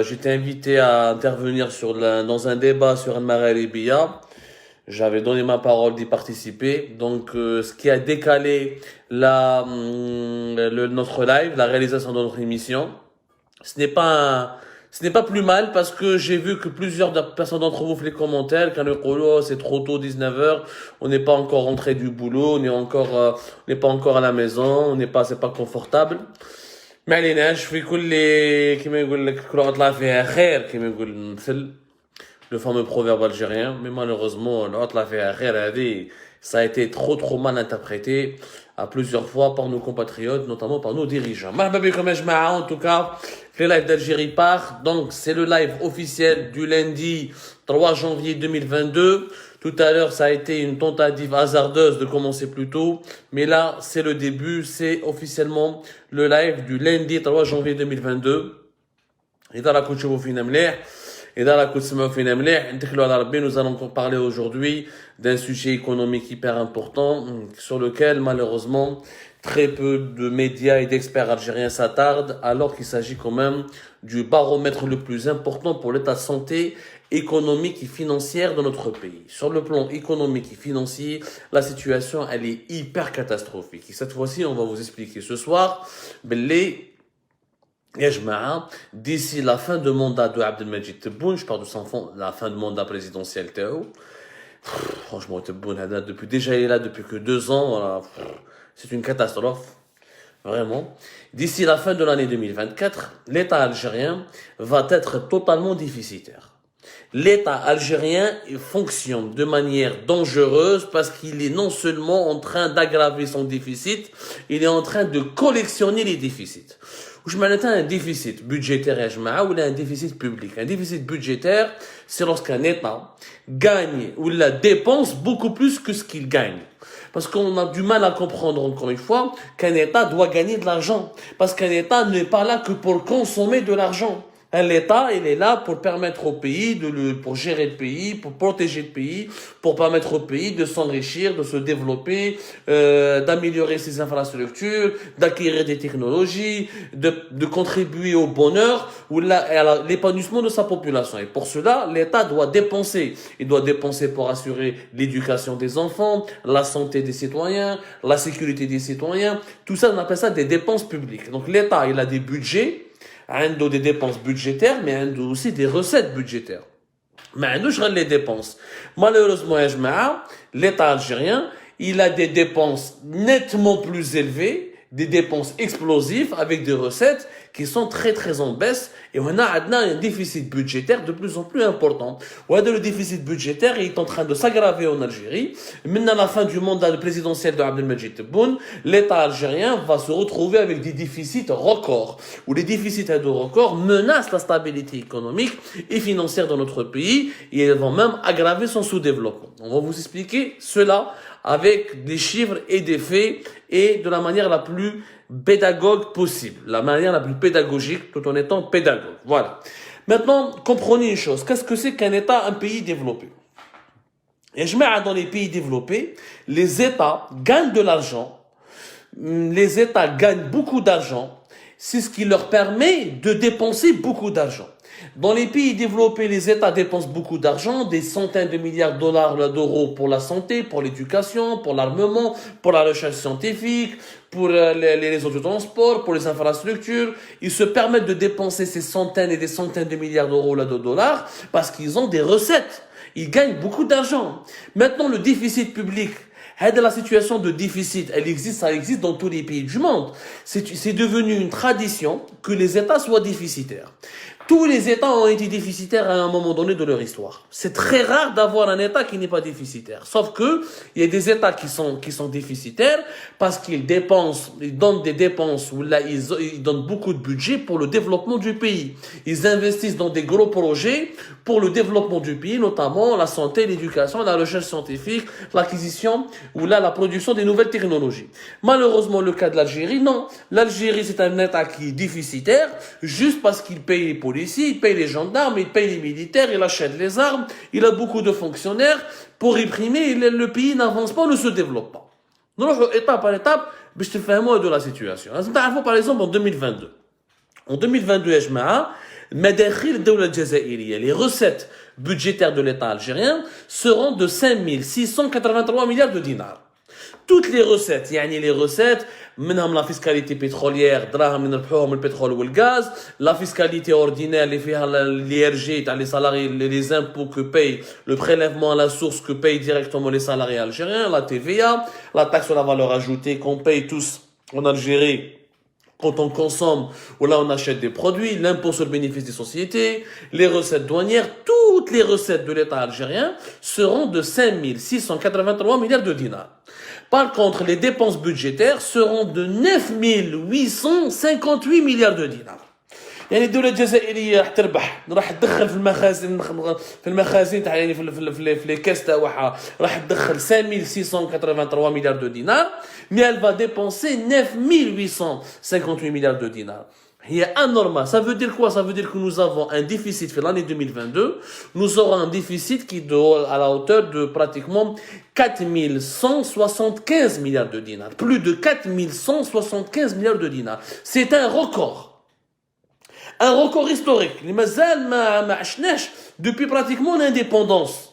j'étais invité à intervenir dans un débat sur Al Libya. J'avais donné ma parole d'y participer. Donc, ce qui a décalé notre live, la réalisation de notre émission, ce n'est pas ce n'est pas plus mal parce que j'ai vu que plusieurs personnes d'entre vous font les commentaires, quand le oh, c'est trop tôt, 19h, on n'est pas encore rentré du boulot, on n'est pas encore à la maison, c'est pas confortable. ما عليناش في كل كما يقول لك كل عطلة فيها خير كما يقول المثل le fameux proverbe algérien, mais malheureusement, l'autre l'affaire ça a été trop mal interprété à plusieurs fois par nos compatriotes, notamment par nos dirigeants. En tout cas, le live d'Algérie part, donc c'est le live officiel du lundi 3 janvier 2022. Tout à l'heure, ça a été une tentative hasardeuse de commencer plus tôt, mais là, c'est le début, c'est officiellement le live du lundi 3 janvier 2022. Et dans la couche au et dans la nous allons parler aujourd'hui d'un sujet économique hyper important sur lequel malheureusement très peu de médias et d'experts algériens s'attardent alors qu'il s'agit quand même du baromètre le plus important pour l'état de santé économique et financière de notre pays. Sur le plan économique et financier, la situation elle est hyper catastrophique. Et cette fois-ci, on va vous expliquer ce soir d'ici la fin de mandat de Abdelmajid Tebboune, je parle de son fond, la fin de mandat présidentiel Théo. Franchement, Tebboune, déjà il est là depuis que 2 ans, voilà. C'est une catastrophe. Vraiment. D'ici la fin de l'année 2024, l'État algérien va être totalement déficitaire. L'État algérien fonctionne de manière dangereuse parce qu'il est non seulement en train d'aggraver son déficit, il est en train de collectionner les déficits. Je m'arrête à un déficit budgétaire ou un déficit public. Un déficit budgétaire, c'est lorsqu'un État gagne ou la dépense beaucoup plus que ce qu'il gagne. Parce qu'on a du mal à comprendre encore une fois qu'un État doit gagner de l'argent. Parce qu'un État n'est pas là que pour consommer de l'argent. L'État, il est là pour permettre au pays pour gérer le pays, pour protéger le pays, pour permettre au pays de s'enrichir, de se développer, d'améliorer ses infrastructures, d'acquérir des technologies, de contribuer au bonheur ou à l'épanouissement de sa population. Et pour cela, l'État doit dépenser. Il doit dépenser pour assurer l'éducation des enfants, la santé des citoyens, la sécurité des citoyens. Tout ça, on appelle ça des dépenses publiques. Donc l'État, il a des budgets, des dépenses budgétaires, mais aussi des recettes budgétaires. Mais nous, je les dépenses. Malheureusement, l'État algérien, il a des dépenses nettement plus élevées, des dépenses explosives avec des recettes qui sont très en baisse et on a un déficit budgétaire de plus en plus important. Le déficit budgétaire est en train de s'aggraver en Algérie. Maintenant, à la fin du mandat présidentiel de Abdelmajid Tebboune, l'État algérien va se retrouver avec des déficits records, où les déficits de records menacent la stabilité économique et financière de notre pays et ils vont même aggraver son sous-développement. On va vous expliquer cela avec des chiffres et des faits et de la manière la plus pédagogue possible, la manière la plus pédagogique tout en étant pédagogue. Voilà. Maintenant, comprenez une chose. Qu'est-ce que c'est qu'un État, un pays développé? Et dans les pays développés, les États gagnent de l'argent. Les États gagnent beaucoup d'argent. C'est ce qui leur permet de dépenser beaucoup d'argent. Dans les pays développés, les États dépensent beaucoup d'argent, des centaines de milliards de dollars d'euros pour la santé, pour l'éducation, pour l'armement, pour la recherche scientifique, pour les réseaux de transport, pour les infrastructures. Ils se permettent de dépenser ces centaines et des centaines de milliards d'euros de dollars parce qu'ils ont des recettes. Ils gagnent beaucoup d'argent. Maintenant, le déficit public, la situation de déficit, ça existe dans tous les pays du monde. C'est devenu une tradition que les États soient déficitaires. Tous les États ont été déficitaires à un moment donné de leur histoire. C'est très rare d'avoir un État qui n'est pas déficitaire. Sauf que, il y a des États qui sont déficitaires parce qu'ils donnent des dépenses où là, ils donnent beaucoup de budget pour le développement du pays. Ils investissent dans des gros projets pour le développement du pays, notamment la santé, l'éducation, la recherche scientifique, l'acquisition ou là, la production des nouvelles technologies. Malheureusement, le cas de l'Algérie, non. L'Algérie, c'est un État qui est déficitaire juste parce qu'il paye les policiers, il paye les gendarmes, il paye les militaires, il achète les armes, il a beaucoup de fonctionnaires pour réprimer, le pays n'avance pas, ne se développe pas. Donc, étape par étape, je te fais un mot de la situation. Par exemple, en 2022, En 2022, يا جماعة مداخيل الدولة الجزائرية les recettes budgétaires de l'État algérien seront de 5683 milliards de dinars. Toutes les recettes, يعني les recettes منهم la fiscalité pétrolière دراهم اللي نربحوهم من البترول والغاز, la fiscalité ordinaire اللي فيها l'IRG تاع les salariés, les impôts que payent, le prélèvement à la source que payent directement les salariés algériens, la TVA, la taxe sur la valeur ajoutée qu'on paye tous en Algérie quand on consomme ou là on achète des produits, l'impôt sur le bénéfice des sociétés, les recettes douanières, toutes les recettes de l'État algérien seront de 5683 milliards de dinars. Par contre, les dépenses budgétaires seront de 9858 milliards de dinars. يعني الدولة الجزائرية راح تربح, راح تدخل في المخازن تاع يعني في لي كاس تاعها راح تدخل 5683 milliards de dinars, mais elle va dépenser 9858 milliards de dinars. هي anormal. Ça veut dire quoi? Ça veut dire que nous avons un déficit pour l'année 2022. Nous aurons un déficit qui est à la hauteur de pratiquement 4175 milliards de dinars. Plus de 4175 milliards de dinars. C'est un record. Un record historique. Les mazal ma عشناش depuis pratiquement l'indépendance.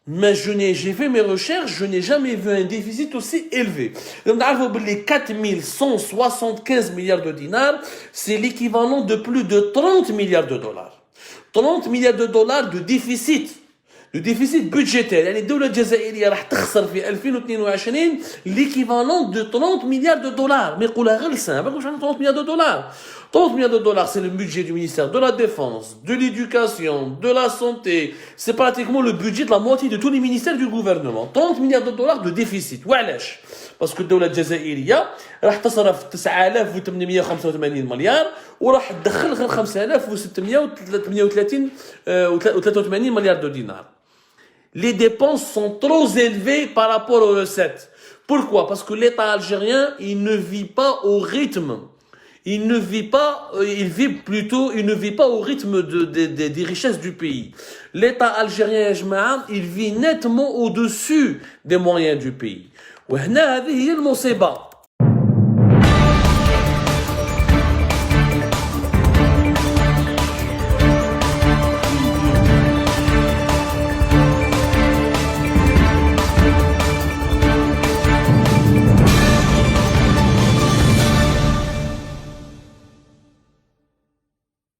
Mais j'ai fait mes recherches, je n'ai jamais vu un déficit aussi élevé. Les 4175 milliards de dinars, c'est l'équivalent de plus de 30 milliards de dollars. 30 milliards de dollars de déficit. Le déficit budgétaire. يعني الدولة الجزائرية راح تخسر في 2022 l'équivalent de 30 milliards de dollars. Mais يقولها غير لسان, ما 30 milliards de dollars. 30 milliards de dollars, c'est le budget du ministère de la Défense, de l'Éducation, de la Santé. C'est pratiquement le budget de la moitié de tous les ministères du gouvernement. 30 milliards de dollars de déficit. وعلاش؟ parce que الدولة الجزائرية راح تصرف 9885 مليار وراح تدخل غير 5638 مليار de dinars. Les dépenses sont trop élevées par rapport aux recettes. Pourquoi? Parce que l'État algérien, il ne vit pas au rythme. Il ne vit pas au rythme des richesses du pays. L'État algérien, il vit nettement au-dessus des moyens du pays. وهنا هذه هي المصيبة.